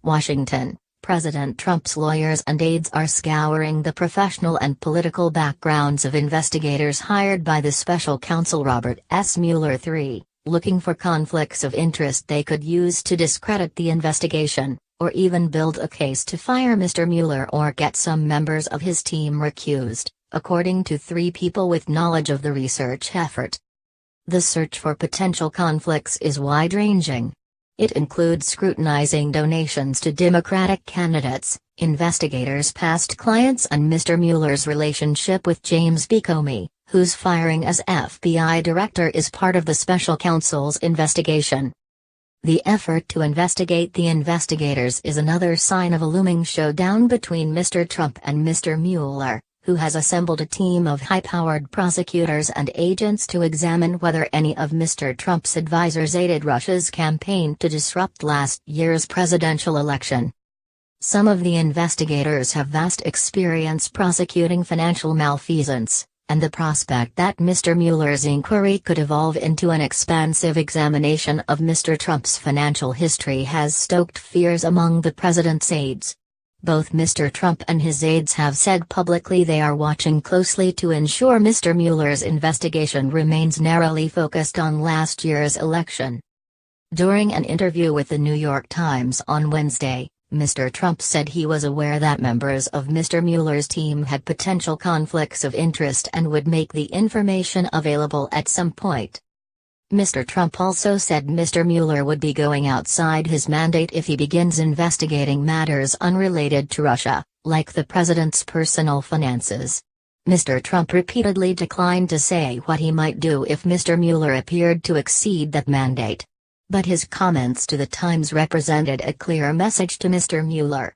Washington. President Trump's lawyers and aides are scouring the professional and political backgrounds of investigators hired by the special counsel Robert S. Mueller III, looking for conflicts of interest they could use to discredit the investigation, or even build a case to fire Mr. Mueller or get some members of his team recused, according to 3 people with knowledge of the research effort. The search for potential conflicts is wide-ranging. It includes scrutinizing donations to Democratic candidates, investigators' past clients and Mr. Mueller's relationship with James B. Comey, whose firing as FBI director is part of the special counsel's investigation. The effort to investigate the investigators is another sign of a looming showdown between Mr. Trump and Mr. Mueller, who has assembled a team of high-powered prosecutors and agents to examine whether any of Mr. Trump's advisors aided Russia's campaign to disrupt last year's presidential election. Some of the investigators have vast experience prosecuting financial malfeasance, and the prospect that Mr. Mueller's inquiry could evolve into an expansive examination of Mr. Trump's financial history has stoked fears among the president's aides. Both Mr. Trump and his aides have said publicly they are watching closely to ensure Mr. Mueller's investigation remains narrowly focused on last year's election. During an interview with the New York Times on Wednesday, Mr. Trump said he was aware that members of Mr. Mueller's team had potential conflicts of interest and would make the information available at some point. Mr. Trump also said Mr. Mueller would be going outside his mandate if he begins investigating matters unrelated to Russia, like the president's personal finances. Mr. Trump repeatedly declined to say what he might do if Mr. Mueller appeared to exceed that mandate. But his comments to the Times represented a clear message to Mr. Mueller.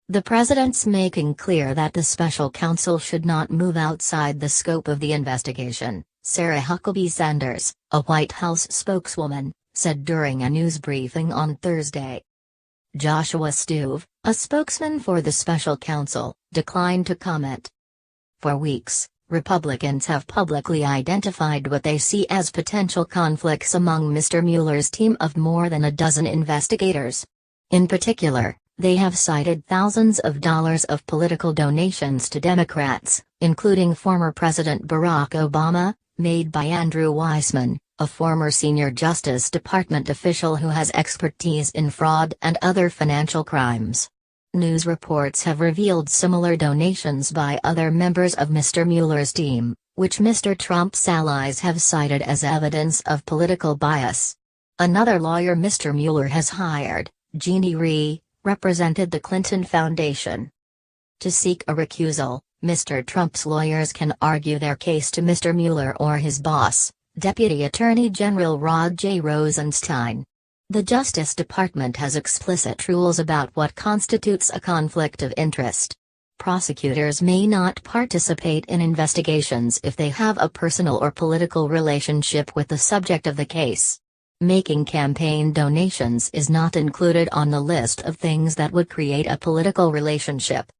The president's making clear that the special counsel should not move outside the scope of the investigation, Sarah Huckabee Sanders, a White House spokeswoman, said during a news briefing on Thursday. Joshua Stuve, a spokesman for the special counsel, declined to comment. For weeks, Republicans have publicly identified what they see as potential conflicts among Mr. Mueller's team of more than a dozen investigators. In particular, they have cited thousands of dollars of political donations to Democrats, including former President Barack Obama, made by Andrew Weissman, a former senior Justice Department official who has expertise in fraud and other financial crimes. News reports have revealed similar donations by other members of Mr. Mueller's team, which Mr. Trump's allies have cited as evidence of political bias. Another lawyer Mr. Mueller has hired, Jeannie Rhee, represented the Clinton Foundation. To seek a recusal, Mr. Trump's lawyers can argue their case to Mr. Mueller or his boss, Deputy Attorney General Rod J. Rosenstein. The Justice Department has explicit rules about what constitutes a conflict of interest. Prosecutors may not participate in investigations if they have a personal or political relationship with the subject of the case. Making campaign donations is not included on the list of things that would create a political relationship.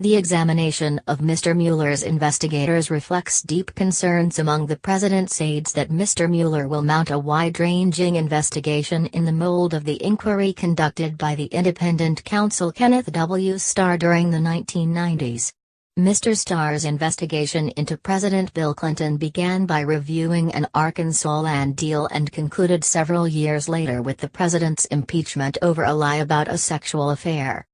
The examination of Mr. Mueller's investigators reflects deep concerns among the president's aides that Mr. Mueller will mount a wide-ranging investigation in the mold of the inquiry conducted by the independent counsel Kenneth W. Starr during the 1990s. Mr. Starr's investigation into President Bill Clinton began by reviewing an Arkansas land deal and concluded several years later with the president's impeachment over a lie about a sexual affair.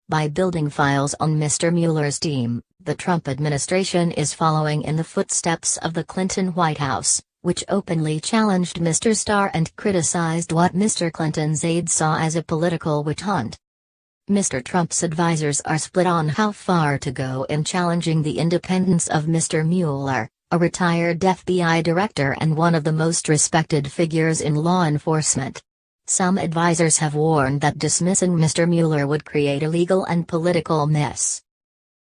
By building files on Mr. Mueller's team, the Trump administration is following in the footsteps of the Clinton White House, which openly challenged Mr. Starr and criticized what Mr. Clinton's aides saw as a political witch hunt. Mr. Trump's advisors are split on how far to go in challenging the independence of Mr. Mueller, a retired FBI director and one of the most respected figures in law enforcement. Some advisors have warned that dismissing Mr. Mueller would create a legal and political mess.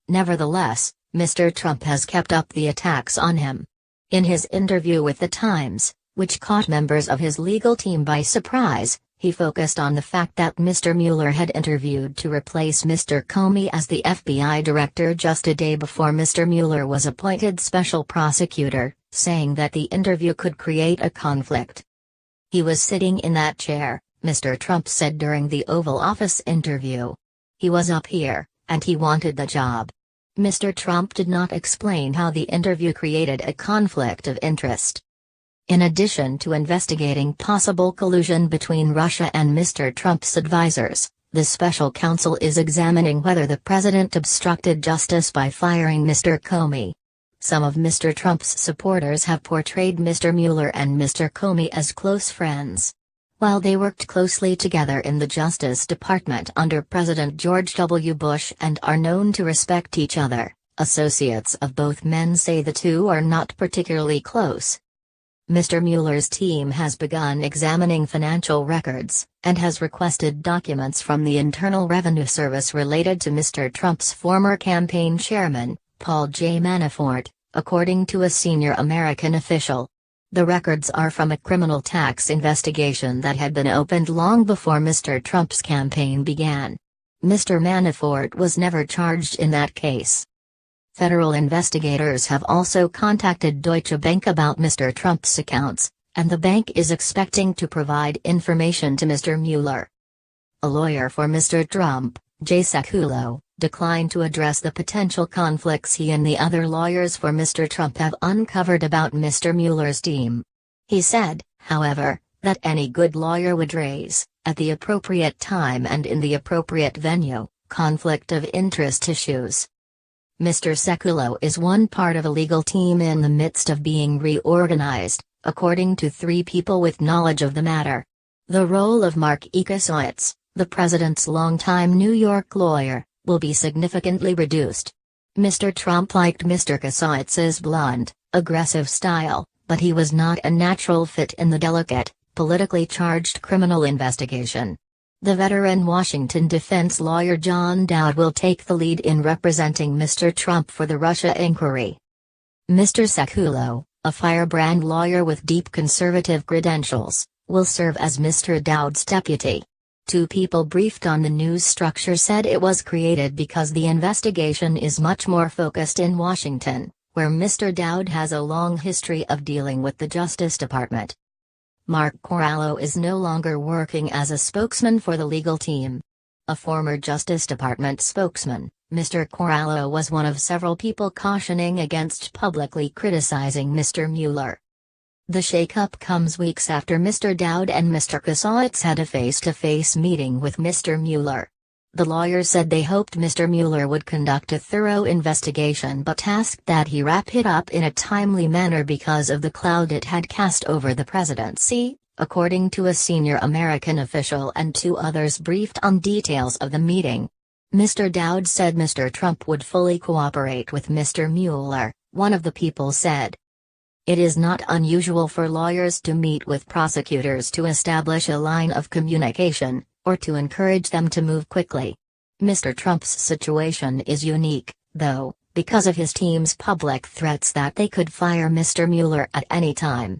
Nevertheless, Mr. Trump has kept up the attacks on him. In his interview with The Times, which caught members of his legal team by surprise, he focused on the fact that Mr. Mueller had interviewed to replace Mr. Comey as the FBI director just a day before Mr. Mueller was appointed special prosecutor, saying that the interview could create a conflict. He was sitting in that chair, Mr. Trump said during the Oval Office interview. He was up here, and he wanted the job. Mr. Trump did not explain how the interview created a conflict of interest. In addition to investigating possible collusion between Russia and Mr. Trump's advisors, the special counsel is examining whether the president obstructed justice by firing Mr. Comey. Some of Mr. Trump's supporters have portrayed Mr. Mueller and Mr. Comey as close friends. While they worked closely together in the Justice Department under President George W. Bush and are known to respect each other, associates of both men say the two are not particularly close. Mr. Mueller's team has begun examining financial records, and has requested documents from the Internal Revenue Service related to Mr. Trump's former campaign chairman, Paul J. Manafort, according to a senior American official. The records are from a criminal tax investigation that had been opened long before Mr. Trump's campaign began. Mr. Manafort was never charged in that case. Federal investigators have also contacted Deutsche Bank about Mr. Trump's accounts, and the bank is expecting to provide information to Mr. Mueller. A lawyer for Mr. Trump, Jay Sekulow, declined to address the potential conflicts he and the other lawyers for Mr. Trump have uncovered about Mr. Mueller's team. He said, however, that any good lawyer would raise, at the appropriate time and in the appropriate venue, conflict of interest issues. Mr. Sekulow is one part of a legal team in the midst of being reorganized, according to 3 people with knowledge of the matter. The role of Mark Kasowitz, the president's longtime New York lawyer, will be significantly reduced. Mr. Trump liked Mr. Kasowitz's blunt, aggressive style, but he was not a natural fit in the delicate, politically charged criminal investigation. The veteran Washington defense lawyer John Dowd will take the lead in representing Mr. Trump for the Russia inquiry. Mr. Sekulow, a firebrand lawyer with deep conservative credentials, will serve as Mr. Dowd's deputy. 2 people briefed on the news structure said it was created because the investigation is much more focused in Washington, where Mr. Dowd has a long history of dealing with the Justice Department. Mark Corallo is no longer working as a spokesman for the legal team. A former Justice Department spokesman, Mr. Corallo was one of several people cautioning against publicly criticizing Mr. Mueller. The shakeup comes weeks after Mr. Dowd and Mr. Kasowitz had a face-to-face meeting with Mr. Mueller. The lawyers said they hoped Mr. Mueller would conduct a thorough investigation but asked that he wrap it up in a timely manner because of the cloud it had cast over the presidency, according to a senior American official and 2 others briefed on details of the meeting. Mr. Dowd said Mr. Trump would fully cooperate with Mr. Mueller, one of the people said. It is not unusual for lawyers to meet with prosecutors to establish a line of communication, or to encourage them to move quickly. Mr. Trump's situation is unique, though, because of his team's public threats that they could fire Mr. Mueller at any time.